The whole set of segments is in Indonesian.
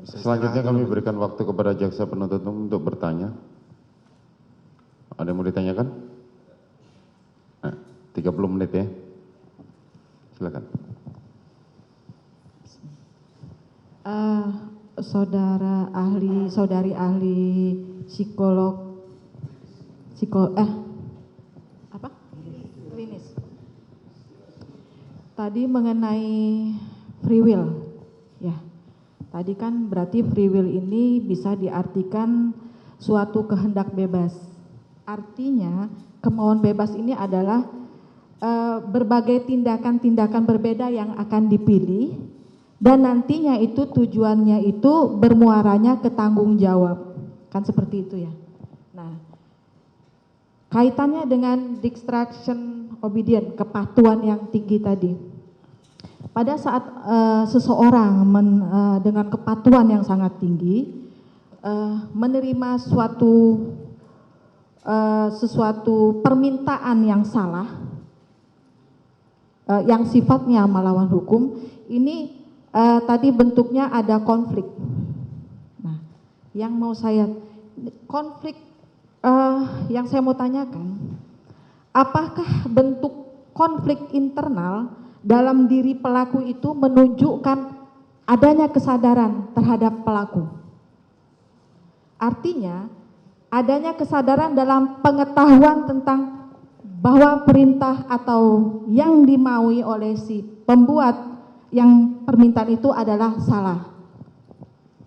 Selanjutnya kami berikan waktu kepada jaksa penuntut umum untuk bertanya. Ada yang mau ditanyakan? Nah, 30 menit ya. Silakan. Saudari ahli klinis. Tadi mengenai free will, ya. Tadi kan berarti free will ini bisa diartikan suatu kehendak bebas. Artinya kemauan bebas ini adalah berbagai tindakan-tindakan berbeda yang akan dipilih dan nantinya itu tujuannya itu bermuaranya ke tanggung jawab. Kan seperti itu ya. Nah, kaitannya dengan distraction obedient, kepatuhan yang tinggi tadi. Pada saat seseorang dengan kepatuhan yang sangat tinggi menerima sesuatu permintaan yang salah, yang sifatnya melawan hukum, ini tadi bentuknya ada konflik. Nah, konflik yang saya mau tanyakan, apakah bentuk konflik internal dalam diri pelaku itu menunjukkan adanya kesadaran terhadap pelaku? Artinya, adanya kesadaran dalam pengetahuan tentang bahwa perintah atau yang dimaui oleh si pembuat yang permintaan itu adalah salah.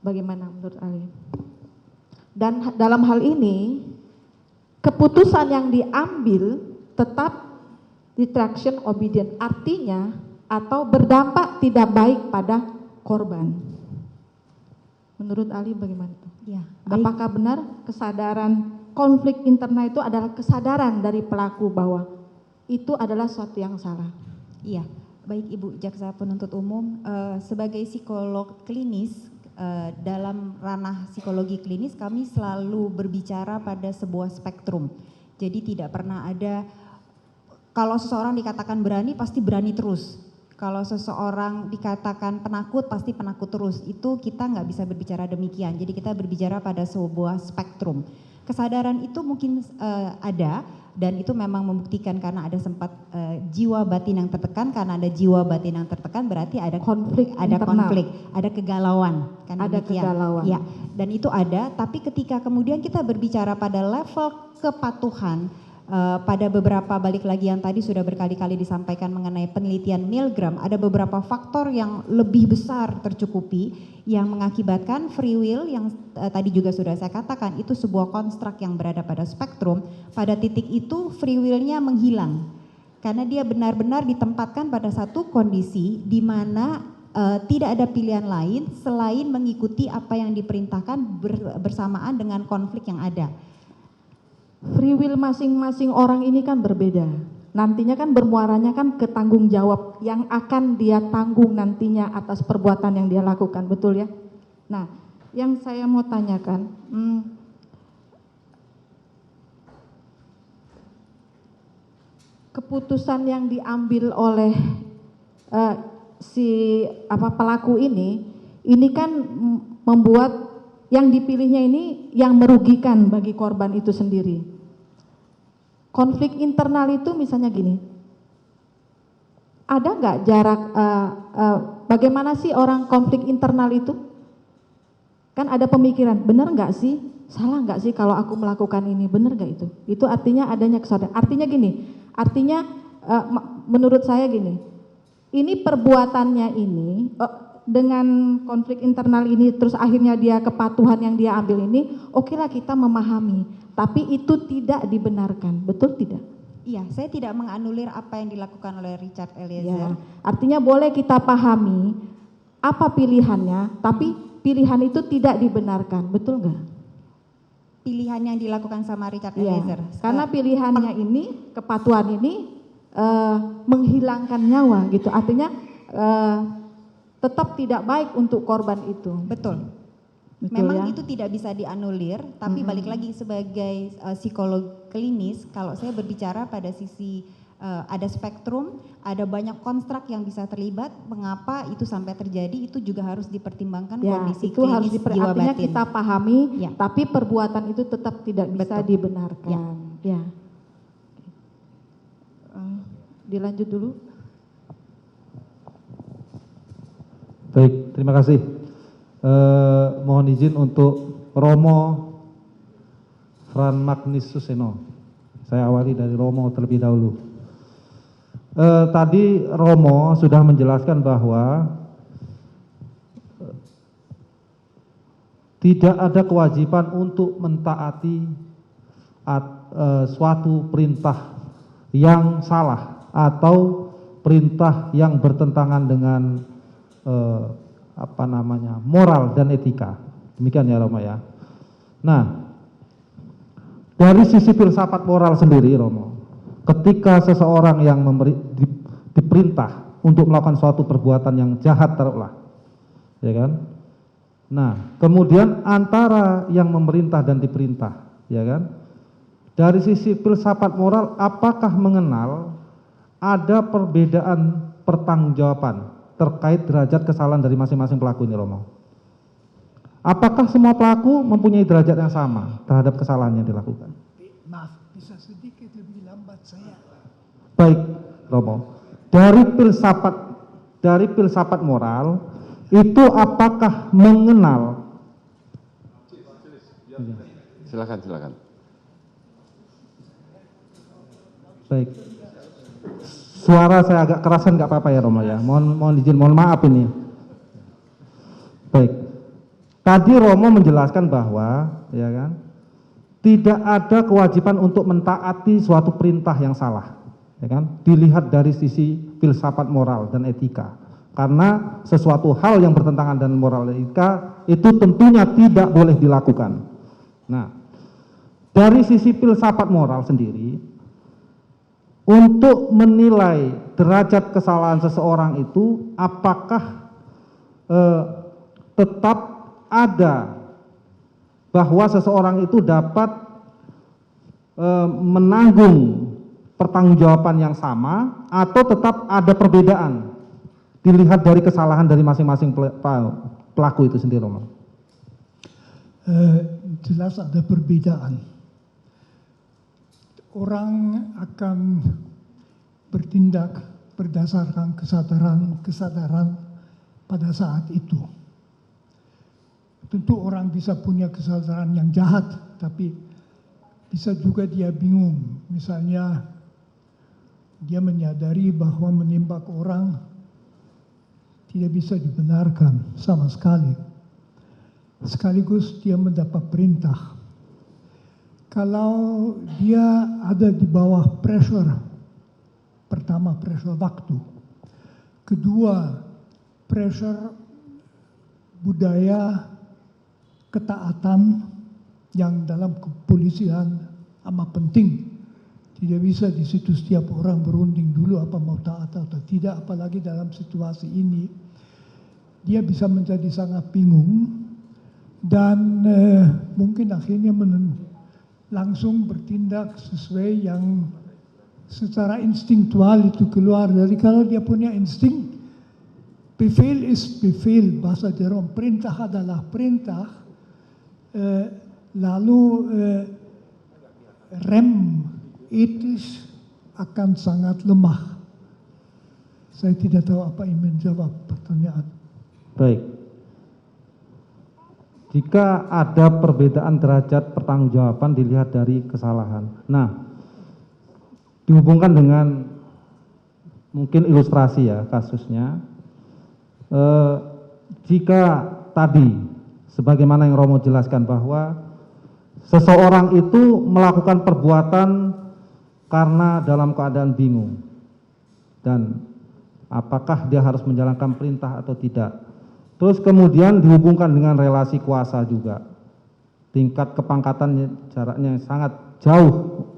Bagaimana menurut Ali? Dan dalam hal ini, keputusan yang diambil tetap distraction obedient, artinya atau berdampak tidak baik pada korban. Menurut Ali bagaimana itu? Ya, apakah benar kesadaran konflik internal itu adalah kesadaran dari pelaku bahwa itu adalah sesuatu yang salah? Iya, baik Ibu Jaksa Penuntut Umum, sebagai psikolog klinis, dalam ranah psikologi klinis kami selalu berbicara pada sebuah spektrum. Jadi tidak pernah ada, kalau seseorang dikatakan berani pasti berani terus. Kalau seseorang dikatakan penakut pasti penakut terus. Itu kita nggak bisa berbicara demikian. Jadi kita berbicara pada sebuah spektrum. Kesadaran itu mungkin ada dan itu memang membuktikan karena ada sempat jiwa batin yang tertekan. Karena ada jiwa batin yang tertekan berarti ada konflik, ada kegalauan. Kan ada demikian. Kegalauan. Ya, dan itu ada. Tapi ketika kemudian kita berbicara pada level kepatuhan, pada beberapa, balik lagi yang tadi sudah berkali-kali disampaikan mengenai penelitian Milgram, ada beberapa faktor yang lebih besar tercukupi yang mengakibatkan free will yang tadi juga sudah saya katakan itu sebuah konstruk yang berada pada spektrum. Pada titik itu free will-nya menghilang karena dia benar-benar ditempatkan pada satu kondisi di mana tidak ada pilihan lain selain mengikuti apa yang diperintahkan bersamaan dengan konflik yang ada. Free will masing-masing orang ini kan berbeda. Nantinya kan bermuaranya kan ke tanggung jawab yang akan dia tanggung nantinya atas perbuatan yang dia lakukan, betul ya? Nah, yang saya mau tanyakan, keputusan yang diambil oleh pelaku ini kan membuat yang dipilihnya ini yang merugikan bagi korban itu sendiri. Konflik internal itu misalnya gini, ada nggak jarak, bagaimana sih orang konflik internal itu? Kan ada pemikiran, benar nggak sih, salah nggak sih kalau aku melakukan ini, benar nggak itu? Itu artinya adanya kesadaran. Artinya gini, menurut saya gini, ini perbuatannya ini, dengan konflik internal ini terus akhirnya dia kepatuhan yang dia ambil ini, oke lah kita memahami, tapi itu tidak dibenarkan, betul tidak? Iya, saya tidak menganulir apa yang dilakukan oleh Richard Eliezer. Ya, artinya boleh kita pahami apa pilihannya, tapi pilihan itu tidak dibenarkan, betul nggak? Pilihan yang dilakukan sama Richard Ya, Eliezer. karena pilihannya ini, kepatuhan ini menghilangkan nyawa gitu, artinya tetap tidak baik untuk korban itu. Betul. ya? Memang itu tidak bisa dianulir, tapi balik lagi sebagai psikolog klinis, kalau saya berbicara pada sisi ada spektrum, ada banyak konstruk yang bisa terlibat. Mengapa itu sampai terjadi? Itu juga harus dipertimbangkan Ya, kondisi itu harus klinis jiwa artinya batin. kita pahami, Ya. tapi perbuatan itu tetap tidak bisa Betul. dibenarkan. Ya. Dilanjut dulu. Baik, terima kasih. Mohon izin untuk Romo Fran Magnis Suseno. Saya awali dari Romo terlebih dahulu. Tadi Romo sudah menjelaskan bahwa tidak ada kewajiban untuk mentaati suatu perintah yang salah atau perintah yang bertentangan dengan moral dan etika. Demikian ya Romo ya. Nah, dari sisi filsafat moral sendiri Romo, ketika seseorang yang diperintah untuk melakukan suatu perbuatan yang jahat taruhlah, ya kan? Nah, kemudian antara yang memerintah dan diperintah, ya kan? Dari sisi filsafat moral, apakah mengenal ada perbedaan pertanggungjawaban terkait derajat kesalahan dari masing-masing pelaku ini, Romo? Apakah semua pelaku mempunyai derajat yang sama terhadap kesalahan yang dilakukan? Maaf, bisa sedikit lebih lambat saya. Baik, Romo. Dari filsafat moral itu apakah mengenal? Silakan. Baik. Suara saya agak kerasan, nggak apa-apa ya Romo ya. Mohon izin, mohon maaf ini. Baik. Tadi Romo menjelaskan bahwa, ya kan, tidak ada kewajiban untuk mentaati suatu perintah yang salah, ya kan? Dilihat dari sisi filsafat moral dan etika. Karena sesuatu hal yang bertentangan dengan moral dan etika itu tentunya tidak boleh dilakukan. Nah, dari sisi filsafat moral sendiri, untuk menilai derajat kesalahan seseorang itu apakah tetap ada bahwa seseorang itu dapat menanggung pertanggungjawaban yang sama atau tetap ada perbedaan dilihat dari kesalahan dari masing-masing pelaku itu sendiri, Romo? Jelas ada perbedaan. Orang akan bertindak berdasarkan kesadaran pada saat itu. Tentu orang bisa punya kesadaran yang jahat, tapi bisa juga dia bingung. Misalnya dia menyadari bahwa menembak orang tidak bisa dibenarkan sama sekali. Sekaligus dia mendapat perintah. Kalau dia ada di bawah pressure, pertama pressure waktu, kedua pressure budaya ketaatan yang dalam kepolisian amat penting. Tidak bisa di situ setiap orang berunding dulu apa mau taat atau tidak, apalagi dalam situasi ini. Dia bisa menjadi sangat bingung dan mungkin akhirnya langsung bertindak sesuai yang secara instingtual itu keluar dari, kalau dia punya insting, befehl is befehl, bahasa Jerome, perintah adalah perintah, lalu rem etis akan sangat lemah. Saya tidak tahu apa yang menjawab pertanyaan. Baik. Jika ada perbedaan derajat pertanggungjawaban dilihat dari kesalahan. Nah, dihubungkan dengan mungkin ilustrasi ya kasusnya. Jika tadi, sebagaimana yang Romo jelaskan bahwa seseorang itu melakukan perbuatan karena dalam keadaan bingung. Dan apakah dia harus menjalankan perintah atau tidak. Terus kemudian dihubungkan dengan relasi kuasa juga. Tingkat kepangkatan jaraknya sangat jauh.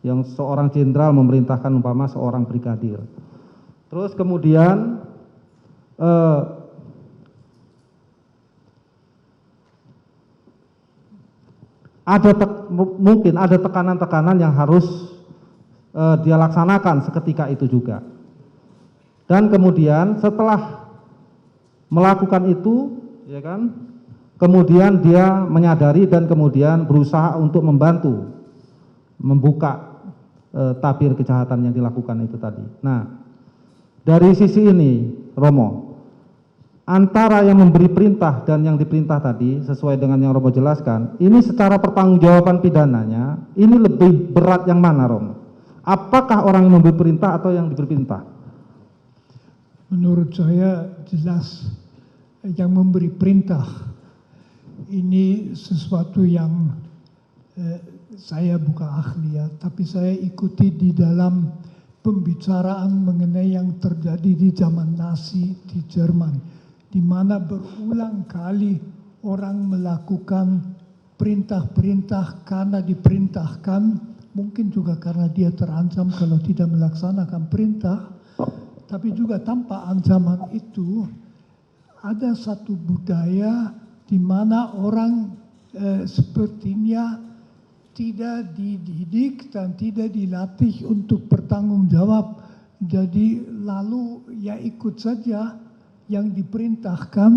Yang seorang jenderal memerintahkan umpama seorang brigadir. Terus kemudian mungkin ada tekanan-tekanan yang harus dia laksanakan seketika itu juga. Dan kemudian setelah melakukan itu, ya kan, kemudian dia menyadari dan kemudian berusaha untuk membantu membuka tabir kejahatan yang dilakukan itu tadi. Nah, dari sisi ini, Romo, antara yang memberi perintah dan yang diperintah tadi, sesuai dengan yang Romo jelaskan, ini secara pertanggungjawaban pidananya, ini lebih berat yang mana, Romo? Apakah orang yang memberi perintah atau yang diberi perintah? Menurut saya jelas yang memberi perintah ini sesuatu yang saya bukan ahli ya, tapi saya ikuti di dalam pembicaraan mengenai yang terjadi di zaman Nazi di Jerman, di mana berulang kali orang melakukan perintah-perintah karena diperintahkan, mungkin juga karena dia terancam kalau tidak melaksanakan perintah, tapi juga tanpa ancaman itu ada satu budaya di mana orang sepertinya tidak dididik dan tidak dilatih untuk bertanggung jawab. Jadi lalu ya ikut saja yang diperintahkan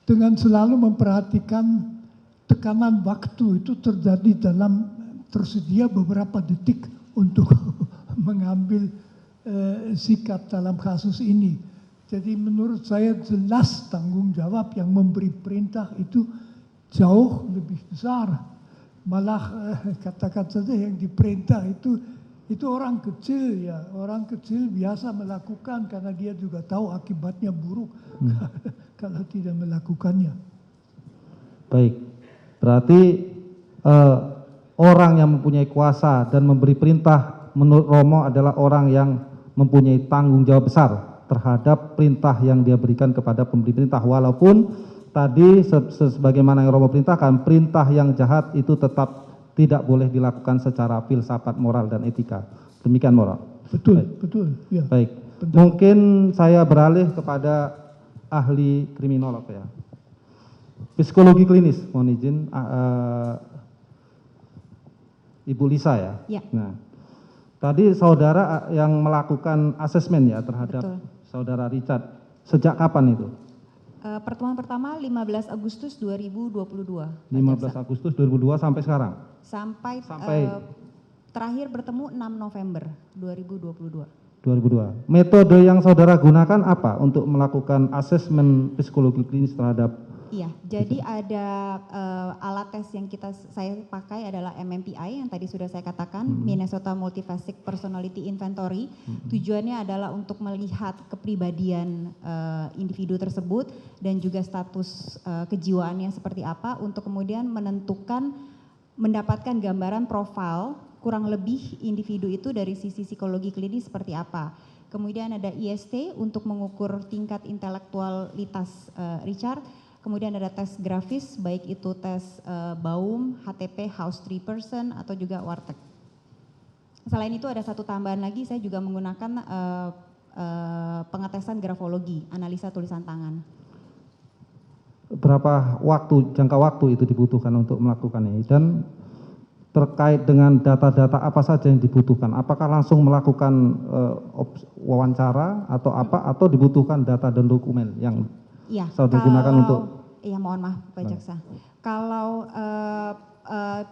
dengan selalu memperhatikan tekanan waktu itu terjadi dalam tersedia beberapa detik untuk mengambil sikap dalam kasus ini. Jadi menurut saya jelas tanggung jawab yang memberi perintah itu jauh lebih besar. Malah katakan saja yang diperintah itu orang kecil ya, orang kecil biasa melakukan karena dia juga tahu akibatnya buruk kalau tidak melakukannya. Baik, berarti orang yang mempunyai kuasa dan memberi perintah menurut Romo adalah orang yang mempunyai tanggung jawab besar terhadap perintah yang dia berikan kepada pemberi perintah, walaupun tadi sebagaimana yang Romo perintahkan, perintah yang jahat itu tetap tidak boleh dilakukan secara filsafat moral dan etika. Demikian moral. Betul, baik. betul. Ya. Baik. Betul. Mungkin saya beralih kepada ahli kriminolog ya. Psikologi klinis, mohon izin, Ibu Lisa ya. Ya. Nah, tadi saudara yang melakukan asesmen ya terhadap Betul. saudara Richard. Sejak kapan itu? Pertemuan pertama 15 Agustus 2022. 15 Agustus 2002 sampai sekarang? Sampai terakhir bertemu 6 November 2022. 2002. Metode yang saudara gunakan apa untuk melakukan asesmen psikologi klinis terhadap? Iya, jadi ada alat tes yang saya pakai adalah MMPI yang tadi sudah saya katakan, Minnesota Multifacet Personality Inventory. Tujuannya adalah untuk melihat kepribadian individu tersebut dan juga status kejiwaannya seperti apa untuk kemudian mendapatkan gambaran profil kurang lebih individu itu dari sisi psikologi klinis seperti apa. Kemudian ada IST untuk mengukur tingkat intelektualitas Richard. Kemudian ada tes grafis, baik itu tes Baum, HTP, House 3 Person, atau juga Warteg. Selain itu ada satu tambahan lagi, saya juga menggunakan pengetesan grafologi, analisa tulisan tangan. Berapa jangka waktu itu dibutuhkan untuk melakukan ini? Dan terkait dengan data-data apa saja yang dibutuhkan? Apakah langsung melakukan wawancara atau apa? Atau dibutuhkan data dan dokumen yang Ya, saudara gunakan untuk? Iya, mohon maaf Pak Jaksa. Kalau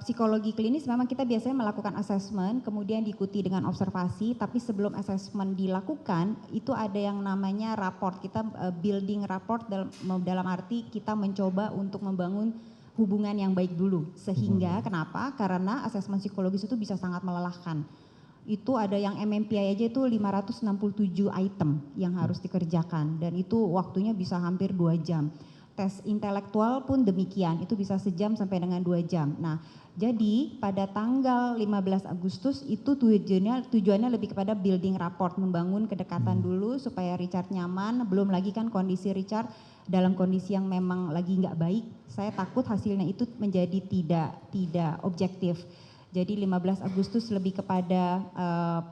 psikologi klinis memang kita biasanya melakukan assessment, kemudian diikuti dengan observasi, tapi sebelum assessment dilakukan, itu ada yang namanya raport. Kita building raport dalam arti kita mencoba untuk membangun hubungan yang baik dulu. Sehingga kenapa? Karena assessment psikologis itu bisa sangat melelahkan. Itu ada yang MMPI aja itu 567 item yang harus dikerjakan dan itu waktunya bisa hampir 2 jam. Tes intelektual pun demikian, itu bisa sejam sampai dengan 2 jam. Nah, jadi pada tanggal 15 Agustus itu tujuannya lebih kepada building rapport, membangun kedekatan dulu supaya Richard nyaman, belum lagi kan kondisi Richard dalam kondisi yang memang lagi nggak baik. Saya takut hasilnya itu menjadi tidak objektif. Jadi 15 Agustus lebih kepada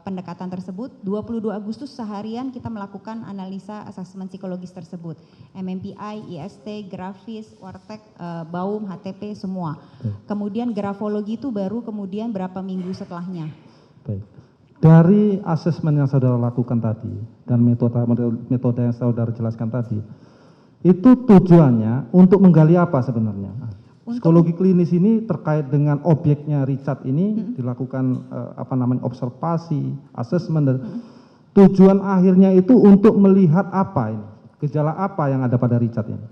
pendekatan tersebut, 22 Agustus seharian kita melakukan analisa asesmen psikologis tersebut. MMPI, IST, grafis, Warteg, Baum, HTP, semua. Kemudian grafologi itu baru kemudian berapa minggu setelahnya. Baik. Dari asesmen yang saudara lakukan tadi dan metode yang saudara jelaskan tadi, itu tujuannya untuk menggali apa sebenarnya? Psikologi klinis ini terkait dengan objeknya Richard ini dilakukan observasi, asesmen, dan tujuan akhirnya itu untuk melihat apa ini? Gejala apa yang ada pada Richard ini?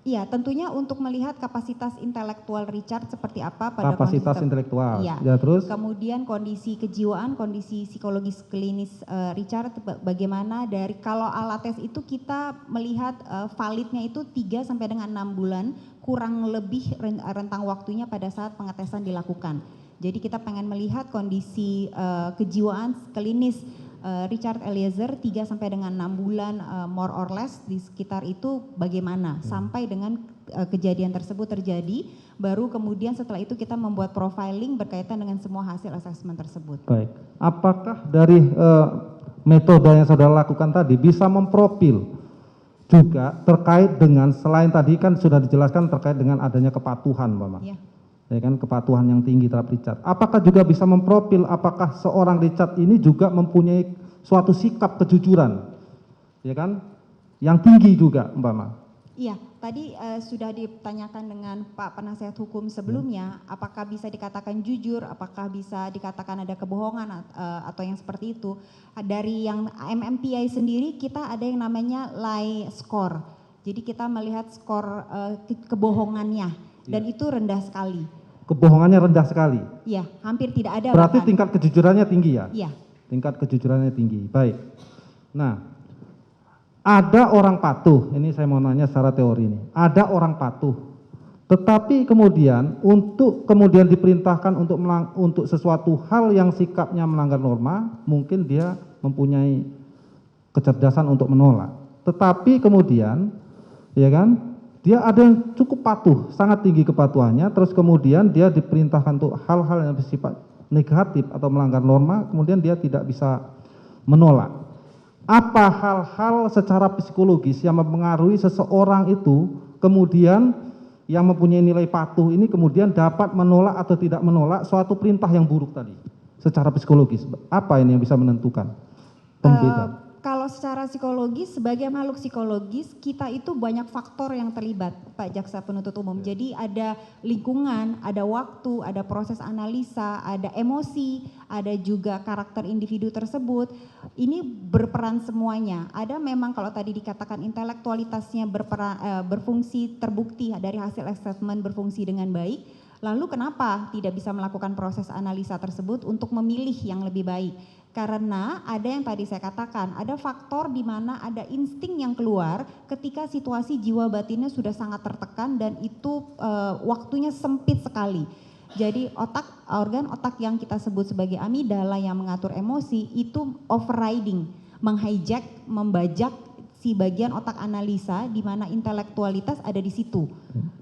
Iya, tentunya untuk melihat kapasitas intelektual Richard seperti apa pada Kapasitas kondisi intelektual. Iya. Ya, terus? Kemudian kondisi kejiwaan, kondisi psikologis klinis Richard bagaimana dari kalau alat tes itu kita melihat validnya itu 3 sampai dengan 6 bulan, kurang lebih rentang waktunya pada saat pengetesan dilakukan. Jadi kita pengen melihat kondisi kejiwaan klinis Richard Eliezer 3 sampai dengan 6 bulan more or less di sekitar itu bagaimana sampai dengan kejadian tersebut terjadi, baru kemudian setelah itu kita membuat profiling berkaitan dengan semua hasil asesmen tersebut. Baik. Apakah dari metode yang saudara lakukan tadi bisa memprofil juga terkait dengan, selain tadi kan sudah dijelaskan terkait dengan adanya kepatuhan, Mama. Ya. Ya kan, kepatuhan yang tinggi terhadap Richard. Apakah juga bisa memprofil apakah seorang Richard ini juga mempunyai suatu sikap kejujuran, ya kan, yang tinggi juga, umpama. Iya, tadi sudah ditanyakan dengan Pak Penasihat Hukum sebelumnya, apakah bisa dikatakan jujur, apakah bisa dikatakan ada kebohongan atau yang seperti itu. Dari yang MMPI sendiri kita ada yang namanya lie score. Jadi kita melihat skor kebohongannya dan itu rendah sekali. Kebohongannya rendah sekali. Iya, hampir tidak ada. Berarti bahkan. tingkat kejujurannya tinggi ya? Iya. Tingkat kejujurannya tinggi. Baik. Nah, ada orang patuh, ini saya mau nanya secara teori ini. Ada orang patuh, tetapi kemudian kemudian diperintahkan untuk sesuatu hal yang sikapnya melanggar norma, mungkin dia mempunyai kecerdasan untuk menolak. Tetapi kemudian, ya kan, dia ada yang cukup patuh, sangat tinggi kepatuhannya, terus kemudian dia diperintahkan untuk hal-hal yang bersifat negatif atau melanggar norma, kemudian dia tidak bisa menolak. Apa hal-hal secara psikologis yang mempengaruhi seseorang itu kemudian yang mempunyai nilai patuh ini kemudian dapat menolak atau tidak menolak suatu perintah yang buruk tadi secara psikologis? Apa ini yang bisa menentukan pembeda? Kalau secara psikologis, sebagai makhluk psikologis, kita itu banyak faktor yang terlibat, Pak Jaksa Penuntut Umum. Jadi ada lingkungan, ada waktu, ada proses analisa, ada emosi, ada juga karakter individu tersebut. Ini berperan semuanya. Ada memang kalau tadi dikatakan intelektualitasnya berfungsi terbukti dari hasil asesmen berfungsi dengan baik. Lalu kenapa tidak bisa melakukan proses analisa tersebut untuk memilih yang lebih baik? Karena ada yang tadi saya katakan, ada faktor di mana ada insting yang keluar ketika situasi jiwa batinnya sudah sangat tertekan dan itu waktunya sempit sekali. Jadi organ otak yang kita sebut sebagai amigdala yang mengatur emosi itu overriding, menghijack, membajak si bagian otak analisa di mana intelektualitas ada di situ.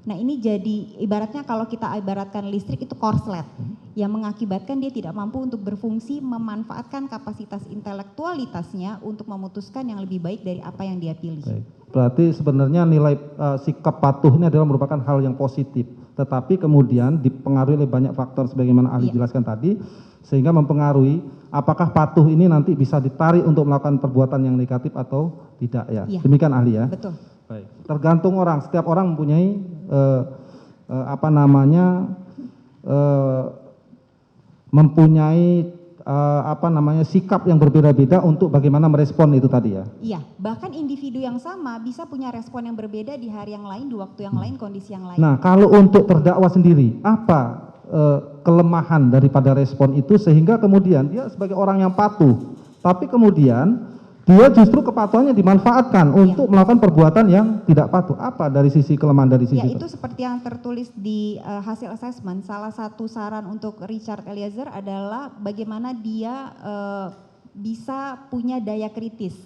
Nah ini jadi ibaratnya kalau kita ibaratkan listrik itu korslet yang mengakibatkan dia tidak mampu untuk berfungsi memanfaatkan kapasitas intelektualitasnya untuk memutuskan yang lebih baik dari apa yang dia pilih. Baik. Berarti sebenarnya nilai sikap patuh ini adalah merupakan hal yang positif, tetapi kemudian dipengaruhi oleh banyak faktor sebagaimana ahli jelaskan tadi, sehingga mempengaruhi apakah patuh ini nanti bisa ditarik untuk melakukan perbuatan yang negatif atau tidak ya. Demikian ahli ya. Betul. Baik. Tergantung orang, setiap orang mempunyai sikap yang berbeda-beda untuk bagaimana merespon itu tadi ya. Iya, bahkan individu yang sama bisa punya respon yang berbeda di hari yang lain, di waktu yang lain, kondisi yang lain. Nah, kalau untuk terdakwa sendiri, apa kelemahan daripada respon itu sehingga kemudian dia sebagai orang yang patuh, tapi kemudian dia justru kepatuhannya dimanfaatkan untuk melakukan perbuatan yang tidak patuh. Apa dari sisi kelemahan dari sisi itu seperti yang tertulis di hasil asesmen. Salah satu saran untuk Richard Eliezer adalah bagaimana dia bisa punya daya kritis.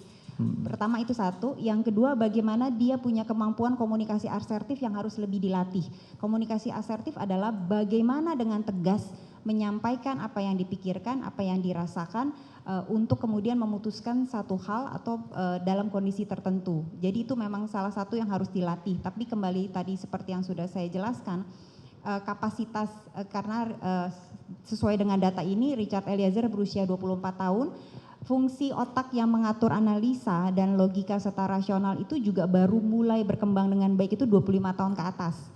Pertama itu satu, yang kedua bagaimana dia punya kemampuan komunikasi asertif yang harus lebih dilatih. Komunikasi asertif adalah bagaimana dengan tegas menyampaikan apa yang dipikirkan, apa yang dirasakan untuk kemudian memutuskan satu hal atau dalam kondisi tertentu. Jadi itu memang salah satu yang harus dilatih. Tapi kembali tadi seperti yang sudah saya jelaskan, kapasitas karena sesuai dengan data ini Richard Eliezer berusia 24 tahun. Fungsi otak yang mengatur analisa dan logika serta rasional itu juga baru mulai berkembang dengan baik itu 25 tahun ke atas.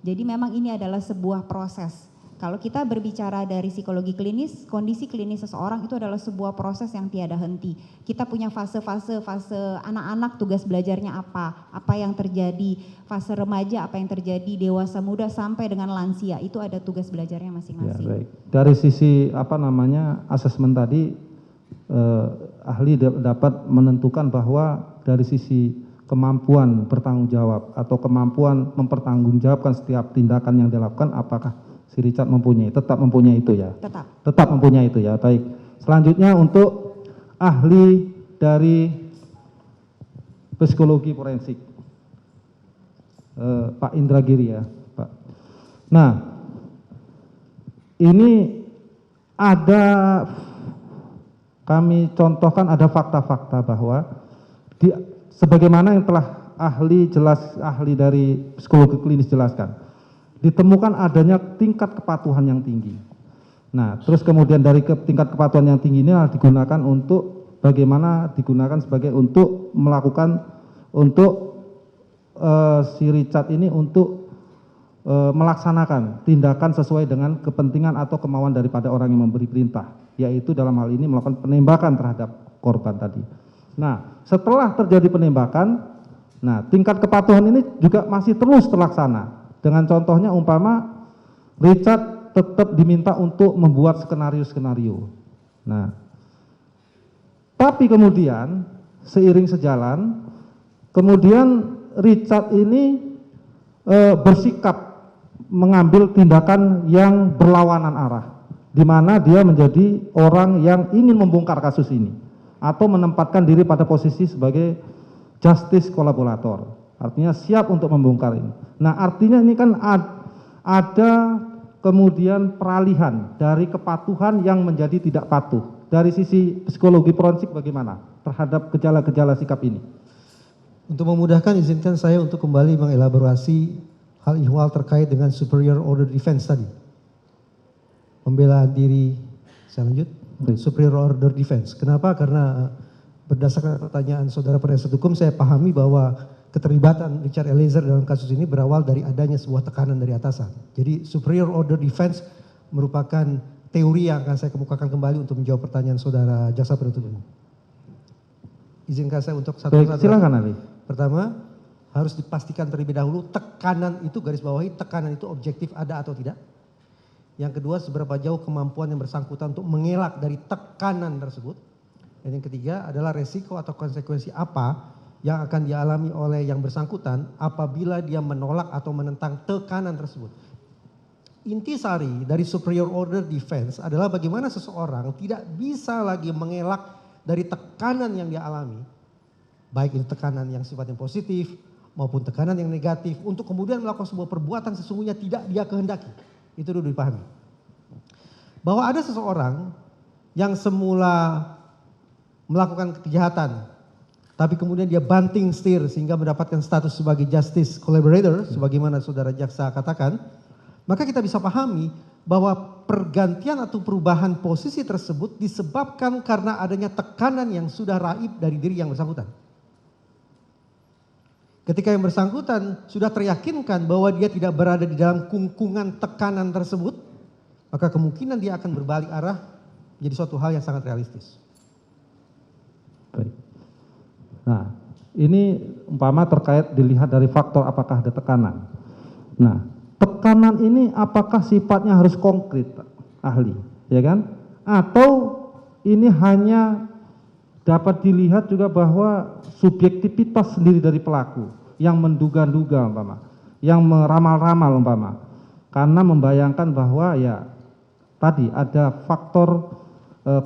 Jadi memang ini adalah sebuah proses. Kalau kita berbicara dari psikologi klinis, kondisi klinis seseorang itu adalah sebuah proses yang tiada henti. Kita punya fase anak-anak tugas belajarnya apa yang terjadi, fase remaja apa yang terjadi, dewasa muda sampai dengan lansia, itu ada tugas belajarnya masing-masing. Ya, baik. Dari sisi asesmen tadi, ahli dapat menentukan bahwa dari sisi kemampuan bertanggung jawab atau kemampuan mempertanggungjawabkan setiap tindakan yang dilakukan, apakah si Richard tetap mempunyai itu ya? Tetap mempunyai itu ya, baik. Selanjutnya untuk ahli dari psikologi forensik, Pak Indragiri ya, Pak. Nah, ini kami contohkan ada fakta-fakta bahwa sebagaimana yang telah ahli dari psikologi klinis jelaskan, ditemukan adanya tingkat kepatuhan yang tinggi. Nah, terus kemudian dari tingkat kepatuhan yang tinggi ini digunakan untuk melakukan si Richard ini untuk melaksanakan tindakan sesuai dengan kepentingan atau kemauan daripada orang yang memberi perintah, yaitu dalam hal ini melakukan penembakan terhadap korban tadi. Nah, setelah terjadi penembakan, tingkat kepatuhan ini juga masih terus terlaksana. Dengan contohnya umpama Richard tetap diminta untuk membuat skenario-skenario. Nah, tapi kemudian seiring sejalan, kemudian Richard ini bersikap mengambil tindakan yang berlawanan arah, di mana dia menjadi orang yang ingin membongkar kasus ini atau menempatkan diri pada posisi sebagai justice kolaborator, artinya siap untuk membongkar ini. Nah, artinya ini kan ada kemudian peralihan dari kepatuhan yang menjadi tidak patuh. Dari sisi psikologi forensik bagaimana terhadap gejala-gejala sikap ini? Untuk memudahkan, izinkan saya untuk kembali mengelaborasi hal ihwal terkait dengan superior order defense tadi. Pembelaan diri, saya lanjut. Superior order defense. Kenapa? Karena berdasarkan pertanyaan saudara penasihat hukum, saya pahami bahwa keterlibatan Richard Eliezer dalam kasus ini berawal dari adanya sebuah tekanan dari atasan. Jadi superior order defense merupakan teori yang akan saya kemukakan kembali untuk menjawab pertanyaan saudara jaksa penuntut umum. Izinkan saya untuk satu-satu. Silakan Ali. Pertama, harus dipastikan terlebih dahulu tekanan itu, garis bawahi, tekanan itu objektif ada atau tidak. Yang kedua, seberapa jauh kemampuan yang bersangkutan untuk mengelak dari tekanan tersebut. Dan yang ketiga adalah resiko atau konsekuensi apa yang akan dialami oleh yang bersangkutan apabila dia menolak atau menentang tekanan tersebut. Intisari dari superior order defense adalah bagaimana seseorang tidak bisa lagi mengelak dari tekanan yang dia alami, baik itu tekanan yang sifatnya positif maupun tekanan yang negatif, untuk kemudian melakukan sebuah perbuatan sesungguhnya tidak dia kehendaki. Itu dulu dipahami. Bahwa ada seseorang yang semula melakukan kejahatan, tapi kemudian dia banting setir sehingga mendapatkan status sebagai justice collaborator, sebagaimana saudara jaksa katakan, maka kita bisa pahami bahwa pergantian atau perubahan posisi tersebut disebabkan karena adanya tekanan yang sudah raib dari diri yang bersangkutan. Ketika yang bersangkutan sudah teryakinkan bahwa dia tidak berada di dalam kungkungan tekanan tersebut, maka kemungkinan dia akan berbalik arah menjadi suatu hal yang sangat realistis. Baik. Nah, ini umpama terkait dilihat dari faktor apakah ada tekanan. Nah, tekanan ini apakah sifatnya harus konkret, ahli, ya kan? Atau ini hanya dapat dilihat juga bahwa subjektivitas sendiri dari pelaku yang menduga-duga umpama, yang meramal-ramal umpama, karena membayangkan bahwa ya tadi ada faktor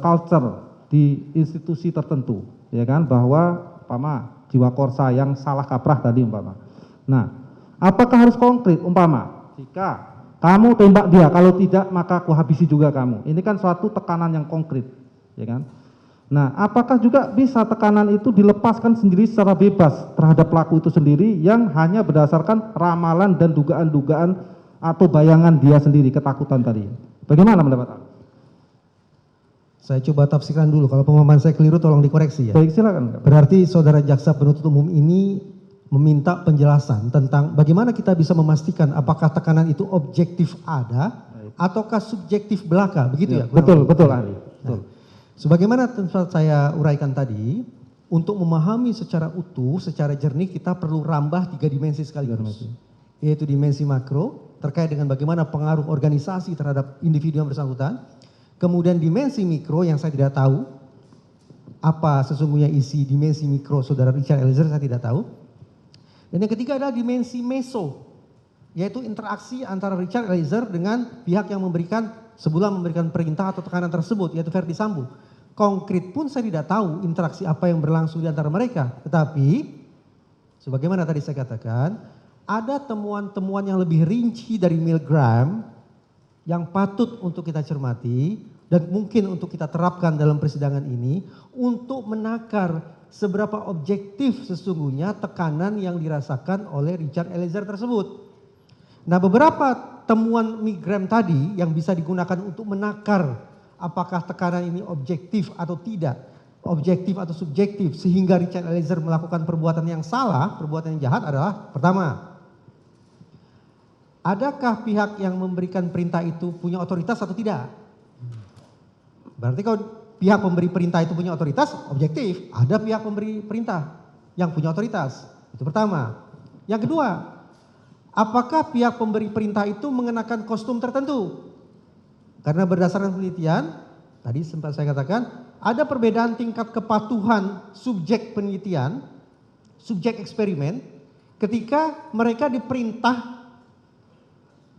culture di institusi tertentu, ya kan, bahwa umpama jiwa korsa yang salah kaprah tadi umpama. Nah, apakah harus konkret umpama jika kamu tembak dia, kalau tidak maka aku habisi juga kamu. Ini kan suatu tekanan yang konkret, ya kan? Nah, apakah juga bisa tekanan itu dilepaskan sendiri secara bebas terhadap pelaku itu sendiri yang hanya berdasarkan ramalan dan dugaan-dugaan atau bayangan dia sendiri, ketakutan tadi. Bagaimana pendapat Anda? Saya coba tafsirkan dulu, kalau pemahaman saya keliru tolong dikoreksi ya. Baik, silakan. Berarti saudara jaksa penuntut umum ini meminta penjelasan tentang bagaimana kita bisa memastikan apakah tekanan itu objektif ada ataukah subjektif belaka, begitu ya? Betul, betul ahli. Betul. Sebagaimana tempat saya uraikan tadi, untuk memahami secara utuh, secara jernih kita perlu rambah 3 dimensi sekaligus. Yaitu dimensi makro terkait dengan bagaimana pengaruh organisasi terhadap individu yang bersangkutan. Kemudian dimensi mikro yang saya tidak tahu apa sesungguhnya isi dimensi mikro saudara Richard Eliezer, saya tidak tahu. Dan yang ketiga adalah dimensi meso, yaitu interaksi antara Richard Eliezer dengan pihak yang sebelum memberikan perintah atau tekanan tersebut, yaitu Verdi Sambo. Konkret pun saya tidak tahu interaksi apa yang berlangsung di antara mereka. Tetapi, sebagaimana tadi saya katakan, ada temuan-temuan yang lebih rinci dari Milgram yang patut untuk kita cermati dan mungkin untuk kita terapkan dalam persidangan ini untuk menakar seberapa objektif sesungguhnya tekanan yang dirasakan oleh Richard Eliezer tersebut. Nah, beberapa temuan Milgram tadi yang bisa digunakan untuk menakar apakah tekanan ini objektif atau tidak, objektif atau subjektif, sehingga Richard Eliezer melakukan perbuatan yang salah, perbuatan yang jahat adalah pertama, adakah pihak yang memberikan perintah itu punya otoritas atau tidak? Berarti kalau pihak pemberi perintah itu punya otoritas, objektif. Ada pihak pemberi perintah yang punya otoritas. Itu pertama. Yang kedua, apakah pihak pemberi perintah itu mengenakan kostum tertentu? Karena berdasarkan penelitian, tadi sempat saya katakan, ada perbedaan tingkat kepatuhan subjek penelitian, subjek eksperimen, ketika mereka diperintah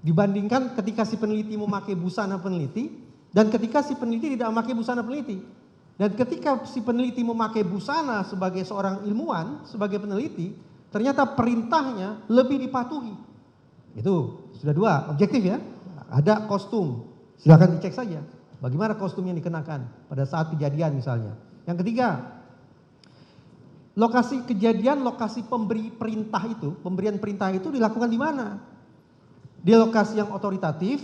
dibandingkan ketika si peneliti memakai busana peneliti dan ketika si peneliti tidak memakai busana peneliti. Dan ketika si peneliti memakai busana sebagai seorang ilmuwan, sebagai peneliti, ternyata perintahnya lebih dipatuhi. Itu sudah 2, objektif ya. Ada kostum, silakan dicek saja bagaimana kostum yang dikenakan pada saat kejadian misalnya. Yang ketiga, lokasi kejadian, lokasi pemberi perintah itu, pemberian perintah itu dilakukan di mana? Di lokasi yang otoritatif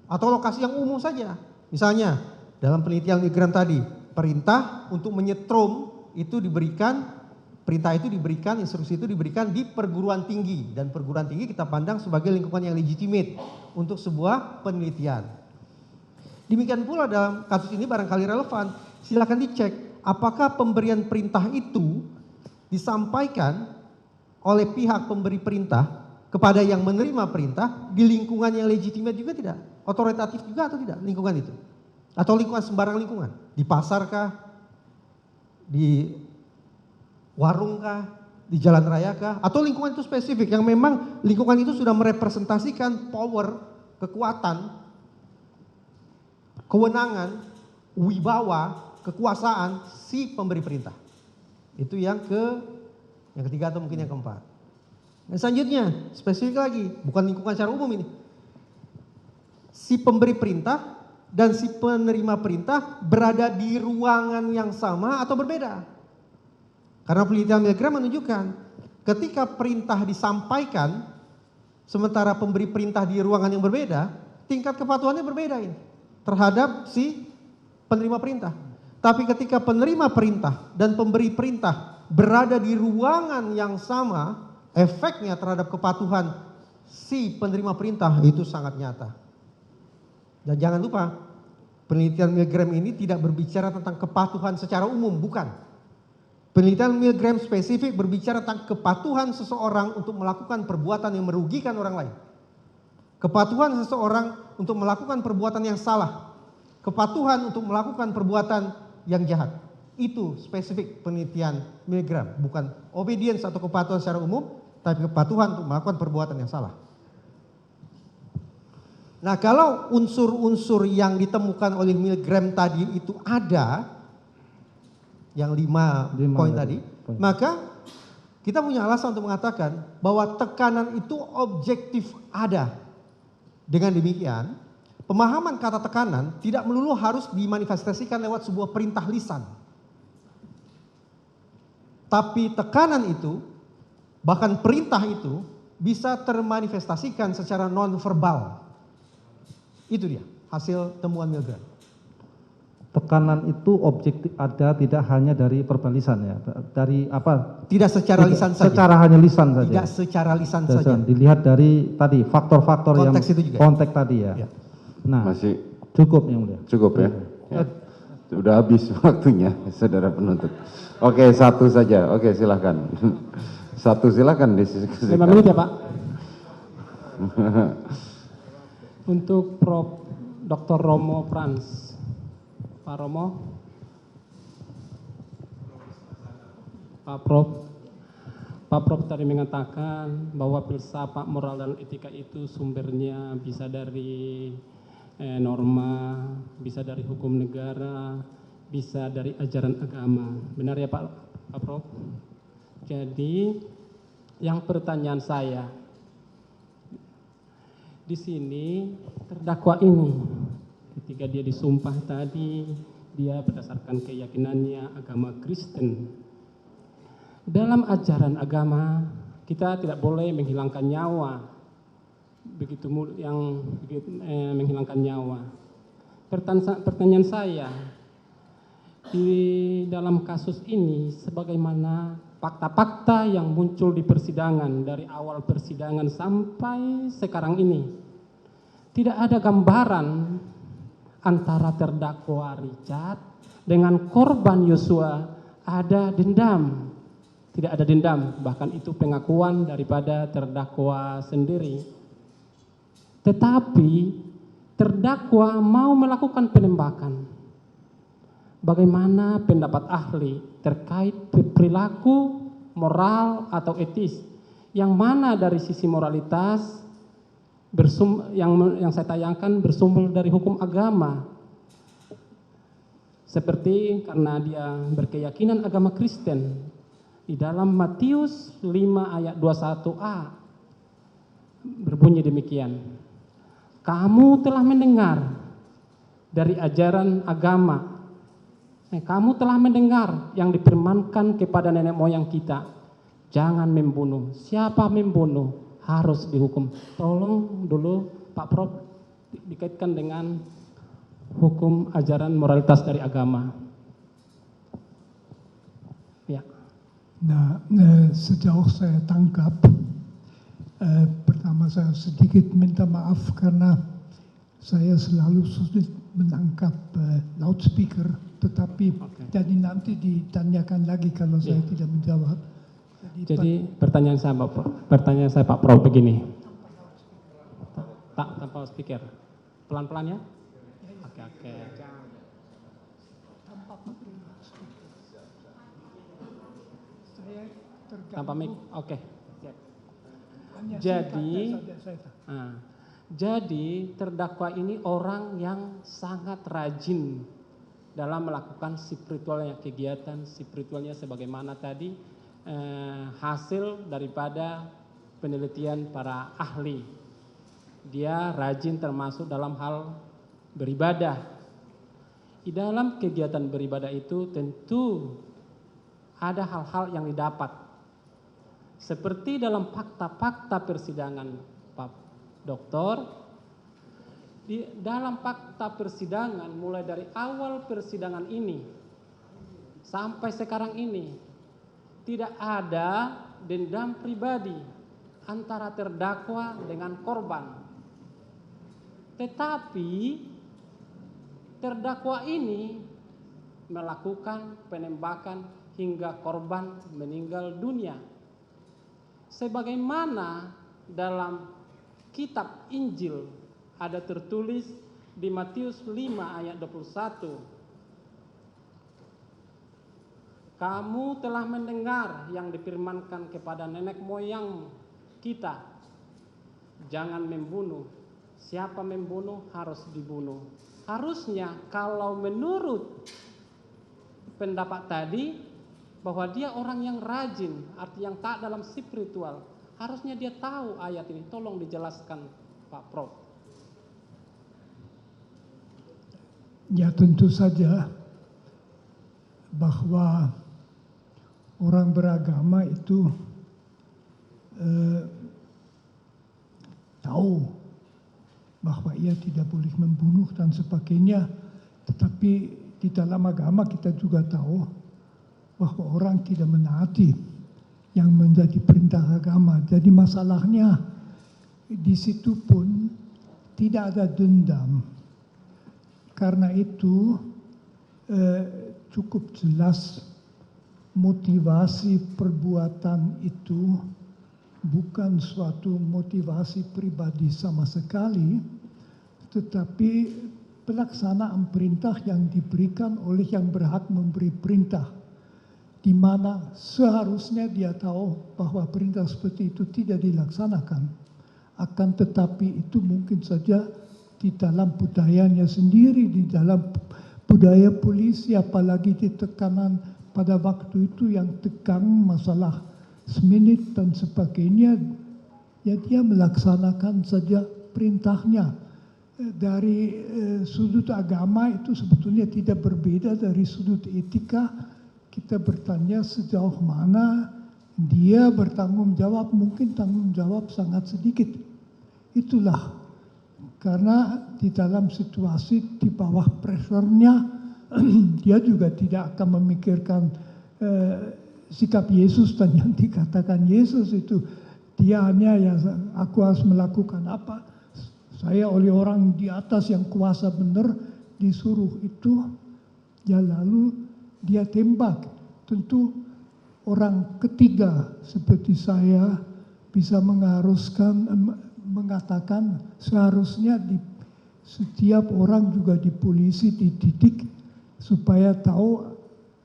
atau lokasi yang umum saja. Misalnya dalam penelitian Milgram tadi, perintah untuk menyetrum itu diberikan, perintah itu diberikan, instruksi itu diberikan di perguruan tinggi, dan perguruan tinggi kita pandang sebagai lingkungan yang legitimate untuk sebuah penelitian. Demikian pula dalam kasus ini barangkali relevan, silakan dicek apakah pemberian perintah itu disampaikan oleh pihak pemberi perintah kepada yang menerima perintah di lingkungan yang legitimate juga tidak? Otoritatif juga atau tidak lingkungan itu? Atau lingkungan sembarang lingkungan? Di pasar kah? Di warung kah? Di jalan raya kah? Atau lingkungan itu spesifik yang memang lingkungan itu sudah merepresentasikan power, kekuatan, kewenangan, wibawa, kekuasaan si pemberi perintah. Itu yang ketiga atau mungkin yang keempat. Dan selanjutnya, spesifik lagi, bukan lingkungan secara umum ini. Si pemberi perintah dan si penerima perintah berada di ruangan yang sama atau berbeda. Karena penelitian Milgram menunjukkan ketika perintah disampaikan sementara pemberi perintah di ruangan yang berbeda, tingkat kepatuhannya berbeda ini terhadap si penerima perintah. Tapi ketika penerima perintah dan pemberi perintah berada di ruangan yang sama, efeknya terhadap kepatuhan si penerima perintah itu sangat nyata. Dan jangan lupa, penelitian Milgram ini tidak berbicara tentang kepatuhan secara umum, bukan. Penelitian Milgram spesifik berbicara tentang kepatuhan seseorang untuk melakukan perbuatan yang merugikan orang lain. Kepatuhan seseorang untuk melakukan perbuatan yang salah. Kepatuhan untuk melakukan perbuatan yang jahat. Itu spesifik penelitian Milgram, bukan obedience atau kepatuhan secara umum, tapi kepatuhan untuk melakukan perbuatan yang salah. Nah, kalau unsur-unsur yang ditemukan oleh Milgram tadi itu ada, yang 5 poin tadi, maka kita punya alasan untuk mengatakan bahwa tekanan itu objektif ada. Dengan demikian, pemahaman kata tekanan tidak melulu harus dimanifestasikan lewat sebuah perintah lisan. Tapi tekanan itu, bahkan perintah itu, bisa termanifestasikan secara non-verbal. Itu dia hasil temuan Milgram. Tekanan itu objektif ada, tidak hanya dari verbalisan ya, dari apa? Tidak secara lisan saja. Secara hanya lisan saja. Tidak secara lisan Lisan. saja. Dilihat dari tadi faktor-faktor yang Konteks itu juga. konteks tadi ya. Ya. Nah, Masih cukup yang mulia. cukup ya? Sudah habis waktunya, saudara penuntut. Oke, satu saja. Oke, silahkan. Satu silahkan diskusikan. 5 menit ya Pak. Untuk Prof. Dr. Romo Frans. Pak Romo. Pak Prof tadi mengatakan bahwa filsafat moral dan etika itu sumbernya bisa dari norma, bisa dari hukum negara, bisa dari ajaran agama. Benar ya Pak Prof? Jadi yang pertanyaan saya, di sini terdakwa ini ketika dia disumpah tadi, dia berdasarkan keyakinannya agama Kristen. Dalam ajaran agama kita tidak boleh menghilangkan nyawa, menghilangkan nyawa. Pertanyaan saya, di dalam kasus ini sebagaimana fakta-fakta yang muncul di persidangan dari awal persidangan sampai sekarang ini, tidak ada gambaran antara terdakwa Richard dengan korban Yosua ada dendam. Tidak ada dendam, bahkan itu pengakuan daripada terdakwa sendiri. Tetapi terdakwa mau melakukan penembakan. Bagaimana pendapat ahli terkait perilaku moral atau etis? Yang mana dari sisi moralitas yang saya tayangkan bersumber dari hukum agama. Seperti karena dia berkeyakinan agama Kristen. Di dalam Matius 5 ayat 21a berbunyi demikian. Kamu telah mendengar dari ajaran agama. Kamu telah mendengar yang difirmankan kepada nenek moyang kita. Jangan membunuh. Siapa membunuh harus dihukum. Tolong dulu Pak Prof dikaitkan dengan hukum ajaran moralitas dari agama. Ya. Nah, sejauh saya tangkap, pertama saya sedikit minta maaf karena saya selalu sulit menangkap loudspeaker, tetapi jadi nanti ditanyakan lagi kalau saya tidak menjawab. Jadi pertanyaan saya Pak Prof begini. Tak tanpa speaker. Pelan-pelan ya? Oke. Tanpa mic. Oke. Jadi terdakwa ini orang yang sangat rajin dalam melakukan spiritualnya, kegiatan spiritualnya sebagaimana tadi hasil daripada penelitian para ahli. Dia rajin termasuk dalam hal beribadah. Di dalam kegiatan beribadah itu tentu ada hal-hal yang didapat. Seperti dalam fakta-fakta persidangan Pak Doktor, di dalam fakta persidangan mulai dari awal persidangan ini sampai sekarang ini tidak ada dendam pribadi antara terdakwa dengan korban. Tetapi terdakwa ini melakukan penembakan hingga korban meninggal dunia. Sebagaimana dalam kitab Injil ada tertulis di Matius 5 ayat 21. Kamu telah mendengar yang difirmankan kepada nenek moyang kita. Jangan membunuh. Siapa membunuh harus dibunuh. Harusnya kalau menurut pendapat tadi bahwa dia orang yang rajin, arti yang taat dalam spiritual, harusnya dia tahu ayat ini. Tolong dijelaskan Pak Prof. Ya tentu saja bahwa orang beragama itu tahu bahwa ia tidak boleh membunuh dan sebagainya. Tetapi di dalam agama kita juga tahu bahwa orang tidak menaati yang menjadi perintah agama. Jadi masalahnya di situ pun tidak ada dendam. Karena itu cukup jelas motivasi perbuatan itu bukan suatu motivasi pribadi sama sekali, tetapi pelaksanaan perintah yang diberikan oleh yang berhak memberi perintah, di mana seharusnya dia tahu bahwa perintah seperti itu tidak dilaksanakan. Akan tetapi itu mungkin saja di dalam budayanya sendiri, di dalam budaya polisi, apalagi di tekanan pada waktu itu yang tegang masalah seminit dan sebagainya, ya dia melaksanakan saja perintahnya. Dari sudut agama itu sebetulnya tidak berbeda dari sudut etika. Kita bertanya sejauh mana dia bertanggung jawab, mungkin tanggung jawab sangat sedikit. Itulah karena di dalam situasi di bawah presernya dia juga tidak akan memikirkan sikap Yesus dan yang dikatakan Yesus itu. Dia hanya ya aku harus melakukan apa, saya oleh orang di atas yang kuasa benar disuruh itu, ya lalu dia tembak. Tentu orang ketiga seperti saya bisa mengatakan seharusnya di setiap orang juga di polisi dididik supaya tahu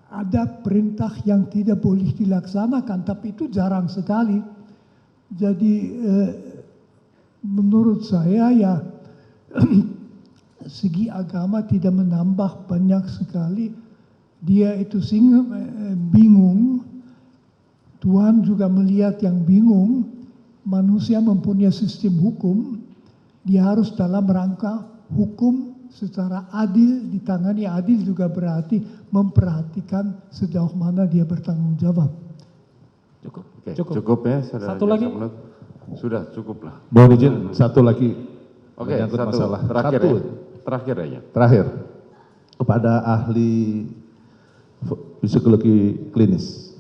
ada perintah yang tidak boleh dilaksanakan, tapi itu jarang sekali. Jadi menurut saya ya segi agama tidak menambah banyak sekali. Dia itu bingung, Tuhan juga melihat yang bingung. Manusia mempunyai sistem hukum, dia harus dalam rangka hukum secara adil ditangani. Adil juga berarti memperhatikan sejauh mana dia bertanggung jawab. Cukup. Oke, cukup ya, saudara. Satu lagi. Sudah cukup lah. Mohon izin satu lagi. Oke, menyangkut satu masalah. terakhir Satu. ya. Terakhir aja. Terakhir, kepada ahli psikologi klinis.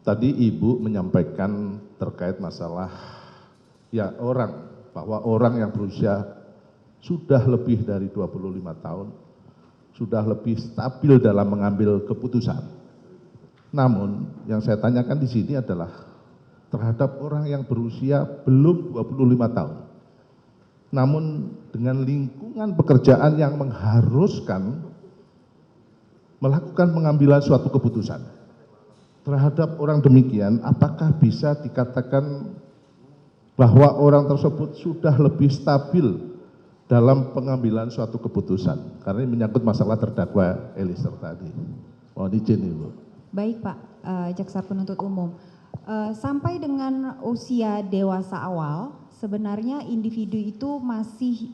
Tadi Ibu menyampaikan terkait masalah ya bahwa orang yang berusia sudah lebih dari 25 tahun, sudah lebih stabil dalam mengambil keputusan. Namun yang saya tanyakan di sini adalah terhadap orang yang berusia belum 25 tahun. Namun dengan lingkungan pekerjaan yang mengharuskan melakukan pengambilan suatu keputusan. Terhadap orang demikian, apakah bisa dikatakan bahwa orang tersebut sudah lebih stabil dalam pengambilan suatu keputusan? Karena ini menyangkut masalah terdakwa Eliezer tadi. Mohon izin Ibu. Baik Pak Jaksa Penuntut Umum, sampai dengan usia dewasa awal, sebenarnya individu itu masih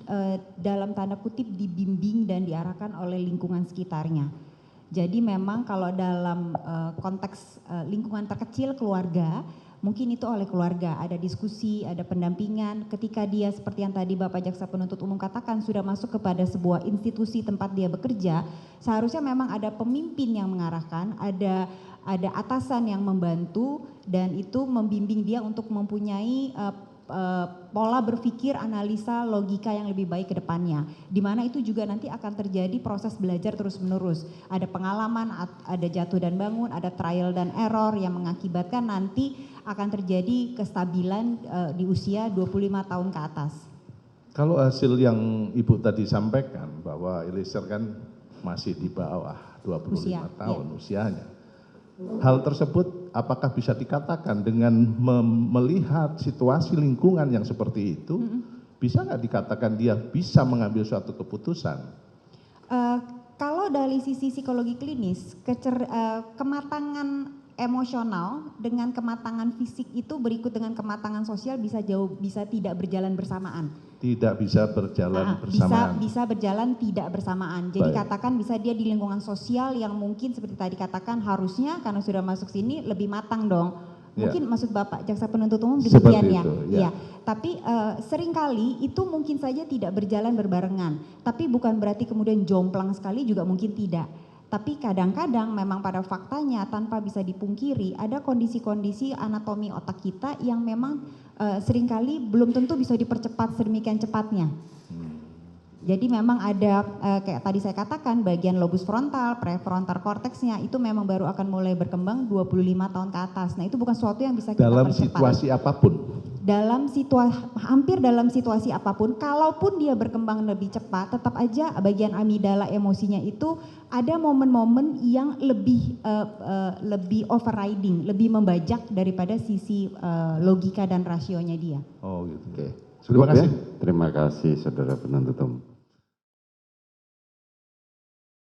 dalam tanda kutip dibimbing dan diarahkan oleh lingkungan sekitarnya. Jadi memang kalau dalam konteks lingkungan terkecil keluarga, mungkin itu oleh keluarga, ada diskusi, ada pendampingan. Ketika dia seperti yang tadi Bapak Jaksa Penuntut Umum katakan sudah masuk kepada sebuah institusi tempat dia bekerja, seharusnya memang ada pemimpin yang mengarahkan, ada atasan yang membantu, dan itu membimbing dia untuk mempunyai pola berpikir, analisa, logika yang lebih baik ke depannya. Di mana itu juga nanti akan terjadi proses belajar terus-menerus. Ada pengalaman, ada jatuh dan bangun, ada trial dan error yang mengakibatkan nanti akan terjadi kestabilan di usia 25 tahun ke atas. Kalau hasil yang Ibu tadi sampaikan bahwa Eliezer kan masih di bawah 25 tahun usianya. Hal tersebut apakah bisa dikatakan dengan melihat situasi lingkungan yang seperti itu, bisa nggak dikatakan dia bisa mengambil suatu keputusan? Kalau dari sisi psikologi klinis, kematangan emosional dengan kematangan fisik itu berikut dengan kematangan sosial bisa tidak berjalan bersamaan. Tidak bisa berjalan bersamaan. Bisa berjalan tidak bersamaan. Jadi Baik. katakan bisa dia di lingkungan sosial yang mungkin seperti tadi katakan harusnya karena sudah masuk sini lebih matang dong Mungkin maksud Bapak jaksa penuntut umum Seperti demikian ya. itu, ya. Iya. Tapi seringkali itu mungkin saja tidak berjalan berbarengan. Tapi bukan berarti kemudian jomplang sekali juga mungkin tidak. Tapi kadang-kadang memang pada faktanya tanpa bisa dipungkiri ada kondisi-kondisi anatomi otak kita yang memang seringkali belum tentu bisa dipercepat sedemikian cepatnya. Jadi memang ada kayak tadi saya katakan bagian lobus frontal, prefrontal cortexnya itu memang baru akan mulai berkembang 25 tahun ke atas. Nah itu bukan sesuatu yang bisa kita Dalam percepat. situasi apapun. Hampir dalam situasi apapun, kalaupun dia berkembang lebih cepat, tetap aja bagian amigdala emosinya itu ada momen-momen yang lebih overriding, lebih membajak daripada sisi logika dan rasionya dia. Oh gitu. Oke. Terima Cukup ya? kasih. Terima kasih saudara penuntut umum.